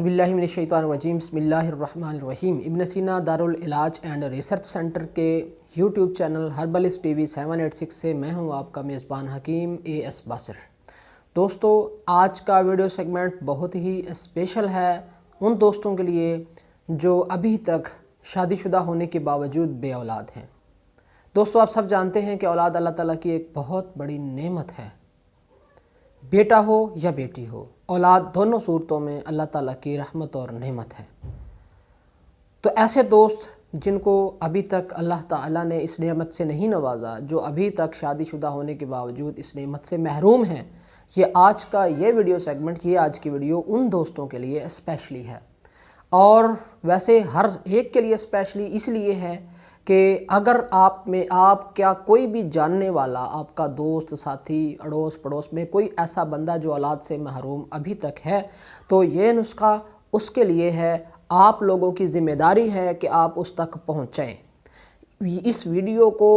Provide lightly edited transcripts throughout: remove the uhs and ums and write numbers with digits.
اعوذ باللہ من الشیطان الرجیم بسم اللہ الرحمن الرحیم۔ ابن سینا دارالعلاج اینڈ ریسرچ سینٹر کے یوٹیوب چینل ہربلسٹ ٹی وی 786 سے میں ہوں آپ کا میزبان حکیم AS باسر۔ دوستو، آج کا ویڈیو سیگمنٹ بہت ہی اسپیشل ہے ان دوستوں کے لیے جو ابھی تک شادی شدہ ہونے کے باوجود بے اولاد ہیں۔ دوستو، آپ سب جانتے ہیں کہ اولاد اللہ تعالیٰ کی ایک بہت بڑی نعمت ہے۔ بیٹا ہو یا بیٹی ہو، اولاد دونوں صورتوں میں اللہ تعالیٰ کی رحمت اور نعمت ہے۔ تو ایسے دوست جن کو ابھی تک اللہ تعالیٰ نے اس نعمت سے نہیں نوازا، جو ابھی تک شادی شدہ ہونے کے باوجود اس نعمت سے محروم ہیں، یہ آج کا یہ ویڈیو سیگمنٹ، یہ آج کی ویڈیو ان دوستوں کے لیے اسپیشلی ہے۔ اور ویسے ہر ایک کے لیے اسپیشلی اس لیے ہے کہ اگر آپ کیا کوئی بھی جاننے والا، آپ کا دوست، ساتھی، اڑوس پڑوس میں کوئی ایسا بندہ جو اولاد سے محروم ابھی تک ہے، تو یہ نسخہ اس کے لیے ہے۔ آپ لوگوں کی ذمہ داری ہے کہ آپ اس تک پہنچیں۔ اس ویڈیو کو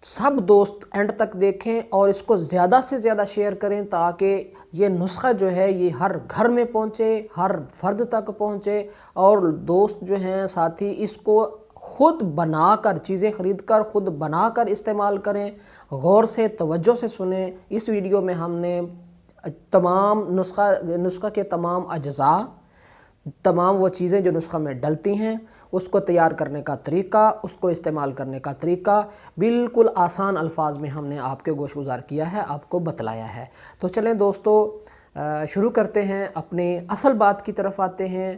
سب دوست اینڈ تک دیکھیں اور اس کو زیادہ سے زیادہ شیئر کریں تاکہ یہ نسخہ جو ہے یہ ہر گھر میں پہنچے، ہر فرد تک پہنچے، اور دوست جو ہیں، ساتھی، اس کو خود بنا کر، چیزیں خرید کر خود بنا کر استعمال کریں۔ غور سے، توجہ سے سنیں۔ اس ویڈیو میں ہم نے تمام نسخہ کے تمام اجزاء، تمام وہ چیزیں جو نسخہ میں ڈلتی ہیں، اس کو تیار کرنے کا طریقہ، اس کو استعمال کرنے کا طریقہ بالکل آسان الفاظ میں ہم نے آپ کے گوش گزار کیا ہے، آپ کو بتلایا ہے۔ تو چلیں دوستو، شروع کرتے ہیں، اپنی اصل بات کی طرف آتے ہیں۔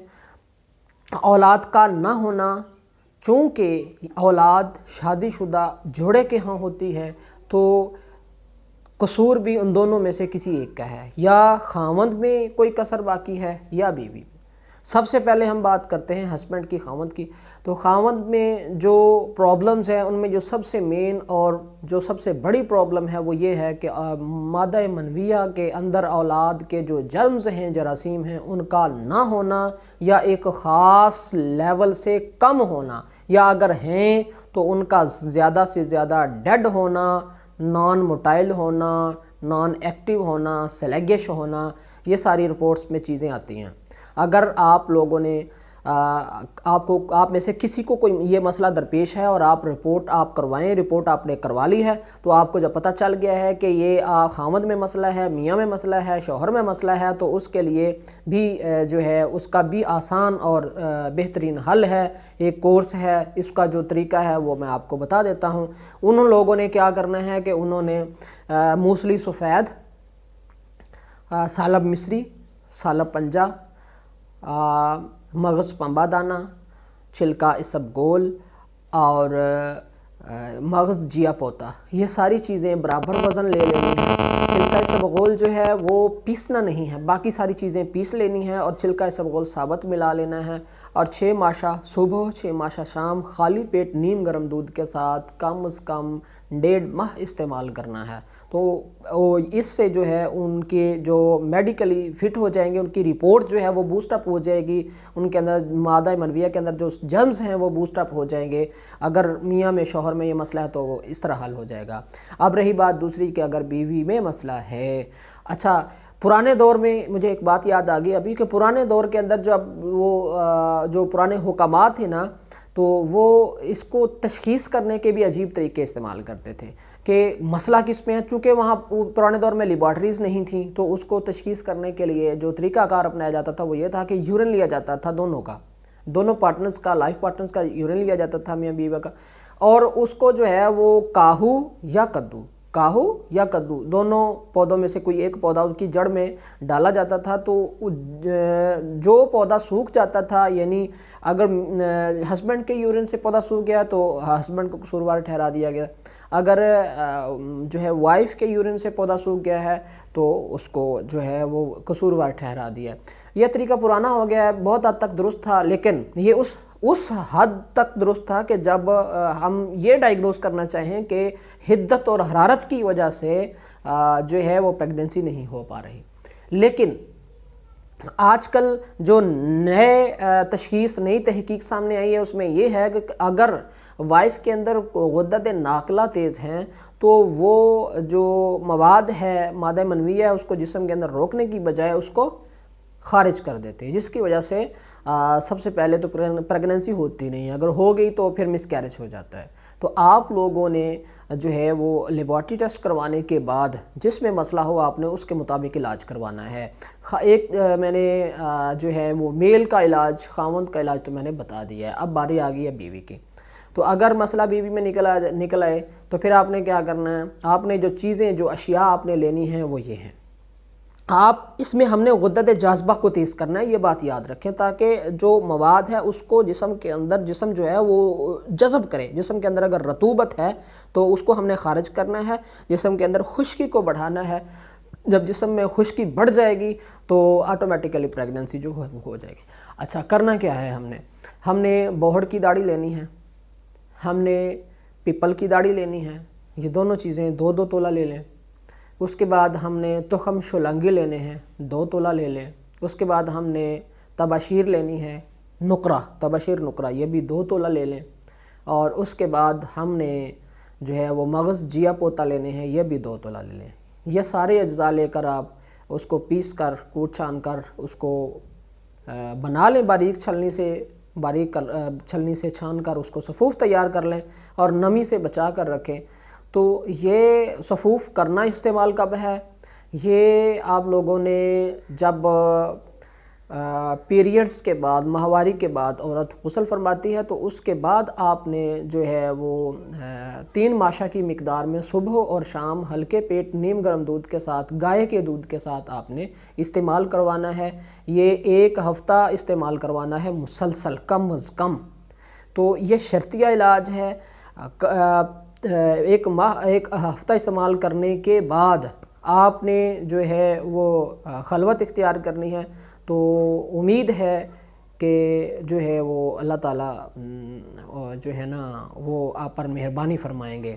اولاد کا نہ ہونا، چونکہ اولاد شادی شدہ جوڑے کے ہاں ہوتی ہے، تو قصور بھی ان دونوں میں سے کسی ایک کا ہے، یا خاوند میں کوئی کسر باقی ہے یا بیوی۔ سب سے پہلے ہم بات کرتے ہیں ہسبینڈ کی، خاوند کی۔ تو خاوند میں جو پرابلمز ہیں، ان میں جو سب سے مین اور جو سب سے بڑی پرابلم ہے وہ یہ ہے کہ مادہ منویہ کے اندر اولاد کے جو جرمز ہیں، جراثیم ہیں، ان کا نہ ہونا یا ایک خاص لیول سے کم ہونا، یا اگر ہیں تو ان کا زیادہ سے زیادہ ڈیڈ ہونا، نان موٹائل ہونا، نان ایکٹیو ہونا، سلیگش ہونا، یہ ساری رپورٹس میں چیزیں آتی ہیں۔ اگر آپ لوگوں نے آپ میں سے کسی کو کوئی یہ مسئلہ درپیش ہے اور آپ رپورٹ کروائیں، رپورٹ آپ نے کروا لی ہے، تو آپ کو جب پتہ چل گیا ہے کہ یہ خاوند میں مسئلہ ہے، میاں میں مسئلہ ہے، شوہر میں مسئلہ ہے، تو اس کے لیے بھی جو ہے اس کا بھی آسان اور بہترین حل ہے، ایک کورس ہے۔ اس کا جو طریقہ ہے وہ میں آپ کو بتا دیتا ہوں۔ ان لوگوں نے کیا کرنا ہے کہ انہوں نے موسلی سفید، سالب مصری، سالب پنجہ، مغز پنبہ دانہ، چھلکا اسب گول اور مغز جیا پوتا، یہ ساری چیزیں برابر وزن لے لینی ہیں۔ چھلکا اسب گول جو ہے وہ پیسنا نہیں ہے، باقی ساری چیزیں پیس لینی ہیں، اور چھلکا اسب گول ثابت ملا لینا ہے، اور 6 ماشا صبح، 6 ماشا شام، خالی پیٹ نیم گرم دودھ کے ساتھ کم از کم 1.5 ماہ استعمال کرنا ہے۔ تو اس سے جو ہے ان کے جو میڈیکلی فٹ ہو جائیں گے، ان کی رپورٹ جو ہے وہ بوسٹ اپ ہو جائے گی، ان کے اندر مادہ منویہ کے اندر جو جرمز ہیں وہ بوسٹ اپ ہو جائیں گے۔ اگر میاں میں، شوہر میں یہ مسئلہ ہے تو وہ اس طرح حل ہو جائے گا۔ اب رہی بات دوسری کہ اگر بیوی میں مسئلہ ہے، اچھا، پرانے دور میں مجھے ایک بات یاد آ گئی ابھی کہ پرانے دور کے اندر جو پرانے حکامات تھے نا، تو وہ اس کو تشخیص کرنے کے بھی عجیب طریقے استعمال کرتے تھے کہ مسئلہ کس میں ہے۔ چونکہ وہاں پرانے دور میں لیبارٹریز نہیں تھیں، تو اس کو تشخیص کرنے کے لیے جو طریقہ کار اپنایا جاتا تھا وہ یہ تھا کہ یورین لیا جاتا تھا دونوں پارٹنرز کا، لائف پارٹنرز کا یورین لیا جاتا تھا، میاں بیوی کا، اور اس کو جو ہے وہ کاہو یا کدو دونوں پودوں میں سے کوئی ایک پودا ان کی جڑ میں ڈالا جاتا تھا۔ تو جو پودا سوکھ جاتا تھا، یعنی اگر ہسبینڈ کے یورین سے پودا سوکھ گیا تو ہسبینڈ کو قصوروار ٹھہرا دیا گیا، اگر جو ہے وائف کے یورین سے پودا سوکھ گیا ہے تو اس کو جو ہے وہ قصوروار ٹھہرا دیا۔ یہ طریقہ پرانا ہو گیا ہے، بہت حد تک درست تھا، لیکن یہ اس حد تک درست تھا کہ جب ہم یہ ڈائیگنوز کرنا چاہیں کہ حدت اور حرارت کی وجہ سے جو ہے وہ پریگننسی نہیں ہو پا رہی۔ لیکن آج کل جو نئی تحقیق سامنے آئی ہے، اس میں یہ ہے کہ اگر وائف کے اندر غدت ناقلہ تیز ہیں تو وہ جو مواد ہے، مادہ منویہ ہے، اس کو جسم کے اندر روکنے کی بجائے اس کو خارج کر دیتے ہیں، جس کی وجہ سے سب سے پہلے تو پریگننسی ہوتی نہیں ہے، اگر ہو گئی تو پھر مس کیریج ہو جاتا ہے۔ تو آپ لوگوں نے جو ہے وہ لیبارٹری ٹیسٹ کروانے کے بعد جس میں مسئلہ ہو آپ نے اس کے مطابق علاج کروانا ہے۔ ایک میں نے جو ہے وہ میل کا علاج، خاوند کا علاج تو میں نے بتا دیا ہے، اب باری آ گئی ہے بیوی کی۔ تو اگر مسئلہ بیوی میں نکل آئے تو پھر آپ نے کیا کرنا ہے، آپ نے جو چیزیں، جو اشیاء آپ نے لینی ہیں وہ یہ ہیں۔ آپ اس میں ہم نے غدۃ جاذبہ کو تیز کرنا ہے، یہ بات یاد رکھیں، تاکہ جو مواد ہے اس کو جسم کے اندر، جسم جو ہے وہ جذب کرے۔ جسم کے اندر اگر رطوبت ہے تو اس کو ہم نے خارج کرنا ہے، جسم کے اندر خشکی کو بڑھانا ہے۔ جب جسم میں خشکی بڑھ جائے گی تو آٹومیٹیکلی پریگننسی جو ہو جائے گی۔ اچھا، کرنا کیا ہے ہم نے بوہڑ کی داڑھی لینی ہے، ہم نے پیپل کی داڑھی لینی ہے، یہ دونوں چیزیں 2-2 تولہ لے لیں۔ اس کے بعد ہم نے تخم شلنگی لینے ہیں، 2 تولہ لے لیں۔ اس کے بعد ہم نے تباشیر لینی ہے، نقرہ، تباشیر نقرہ، یہ بھی 2 تولہ لے لیں۔ اور اس کے بعد ہم نے جو ہے وہ مغز جیا پوتا لینے ہیں، یہ بھی 2 تولہ لے لیں۔ یہ سارے اجزاء لے کر آپ اس کو پیس کر، کوٹ چھان کر اس کو بنا لیں، باریک چھلنی سے چھان کر اس کو صفوف تیار کر لیں اور نمی سے بچا کر رکھیں۔ تو یہ صفوف کرنا استعمال کب ہے؟ یہ آپ لوگوں نے جب پیریڈز کے بعد، ماہواری کے بعد عورت غسل فرماتی ہے تو اس کے بعد آپ نے جو ہے وہ 3 ماشا کی مقدار میں صبح اور شام ہلکے پیٹ نیم گرم دودھ کے ساتھ، گائے کے دودھ کے ساتھ آپ نے استعمال کروانا ہے۔ یہ 1 ہفتہ استعمال کروانا ہے مسلسل، کم از کم۔ تو یہ شرطیہ علاج ہے۔ 1 ہفتہ استعمال کرنے کے بعد آپ نے جو ہے وہ خلوت اختیار کرنی ہے۔ تو امید ہے کہ جو ہے وہ اللہ تعالیٰ جو ہے نا وہ آپ پر مہربانی فرمائیں گے،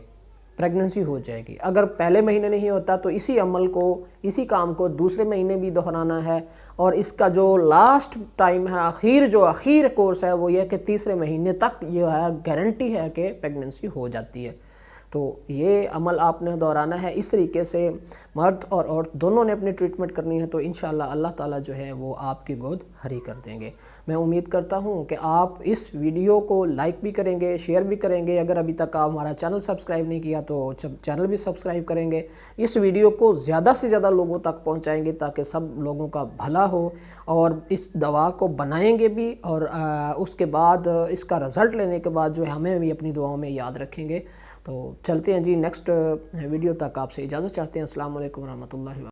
پریگننسی ہو جائے گی۔ اگر پہلے مہینے نہیں ہوتا تو اسی عمل کو، اسی کام کو دوسرے مہینے بھی دہرانا ہے، اور اس کا جو لاسٹ ٹائم ہے، آخر کورس ہے، وہ یہ کہ تیسرے مہینے تک یہ ہے گارنٹی ہے کہ پریگننسی ہو جاتی ہے۔ تو یہ عمل آپ نے دہرانا ہے۔ اس طریقے سے مرد اور عورت دونوں نے اپنی ٹریٹمنٹ کرنی ہے، تو انشاءاللہ اللہ تعالیٰ جو ہے وہ آپ کی گود ہری کر دیں گے۔ میں امید کرتا ہوں کہ آپ اس ویڈیو کو لائک بھی کریں گے، شیئر بھی کریں گے۔ اگر ابھی تک آپ ہمارا چینل سبسکرائب نہیں کیا تو چینل بھی سبسکرائب کریں گے۔ اس ویڈیو کو زیادہ سے زیادہ لوگوں تک پہنچائیں گے تاکہ سب لوگوں کا بھلا ہو، اور اس دوا کو بنائیں گے بھی، اور اس کے بعد اس کا رزلٹ لینے کے بعد جو ہے ہمیں بھی اپنی دعاؤں میں یاد رکھیں گے۔ تو چلتے ہیں جی، نیکسٹ ویڈیو تک آپ سے اجازت چاہتے ہیں۔ السلام علیکم ورحمۃ اللہ وبرکاتہ۔